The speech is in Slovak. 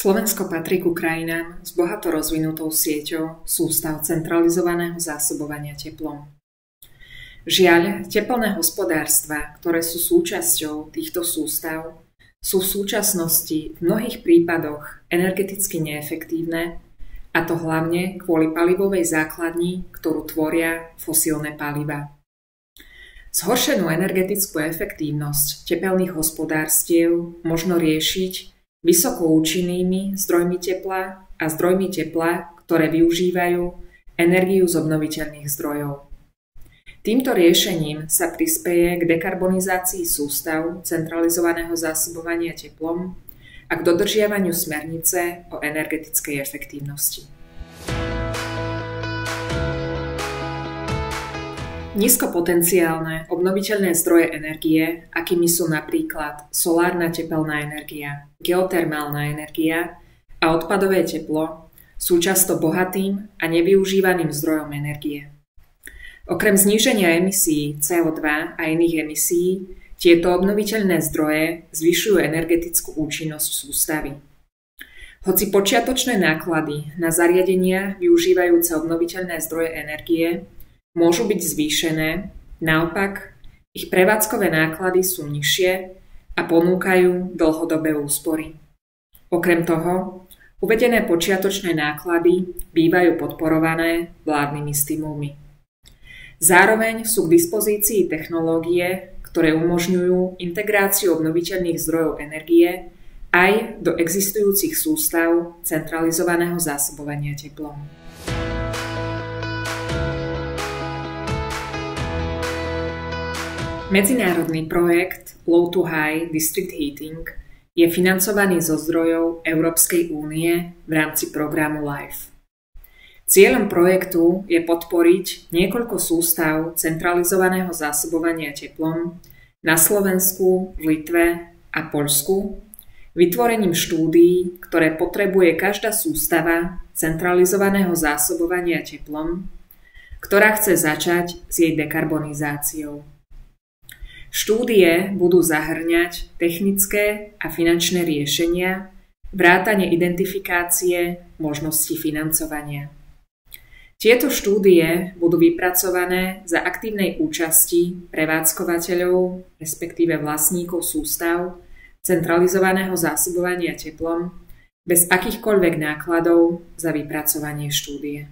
Slovensko patrí ku krajinám s bohato rozvinutou sieťou sústav centralizovaného zásobovania teplom. Žiaľ, teplné hospodárstva, ktoré sú súčasťou týchto sústav, sú v súčasnosti v mnohých prípadoch energeticky neefektívne, a to hlavne kvôli palivovej základni, ktorú tvoria fosílne paliva. Zhoršenú energetickú efektívnosť tepelných hospodárstiev možno riešiť vysokoúčinnými zdrojmi tepla a zdrojmi tepla, ktoré využívajú energiu z obnoviteľných zdrojov. Týmto riešením sa prispeje k dekarbonizácii sústav centralizovaného zásobovania teplom a k dodržiavaniu smernice o energetickej efektívnosti. Nízkopotenciálne obnoviteľné zdroje energie, akými sú napríklad solárna tepelná energia, geotermálna energia a odpadové teplo, sú často bohatým a nevyužívaným zdrojom energie. Okrem zníženia emisí CO2 a iných emisí, tieto obnoviteľné zdroje zvyšujú energetickú účinnosť sústavy. Hoci počiatočné náklady na zariadenia využívajúce obnoviteľné zdroje energie môžu byť zvýšené, naopak ich prevádzkové náklady sú nižšie a ponúkajú dlhodobé úspory. Okrem toho, uvedené počiatočné náklady bývajú podporované vládnymi stimulmi. Zároveň sú k dispozícii technológie, ktoré umožňujú integráciu obnoviteľných zdrojov energie aj do existujúcich sústav centralizovaného zásobovania teplom. Medzinárodný projekt Low to High District Heating je financovaný zo zdrojov Európskej únie v rámci programu LIFE. Cieľom projektu je podporiť niekoľko sústav centralizovaného zásobovania teplom na Slovensku, v Litve a Poľsku vytvorením štúdií, ktoré potrebuje každá sústava centralizovaného zásobovania teplom, ktorá chce začať s jej dekarbonizáciou. Štúdie budú zahŕňať technické a finančné riešenia, vrátane identifikácie možností financovania. Tieto štúdie budú vypracované za aktívnej účasti prevádzkovateľov, respektíve vlastníkov sústav centralizovaného zásobovania teplom, bez akýchkoľvek nákladov za vypracovanie štúdie.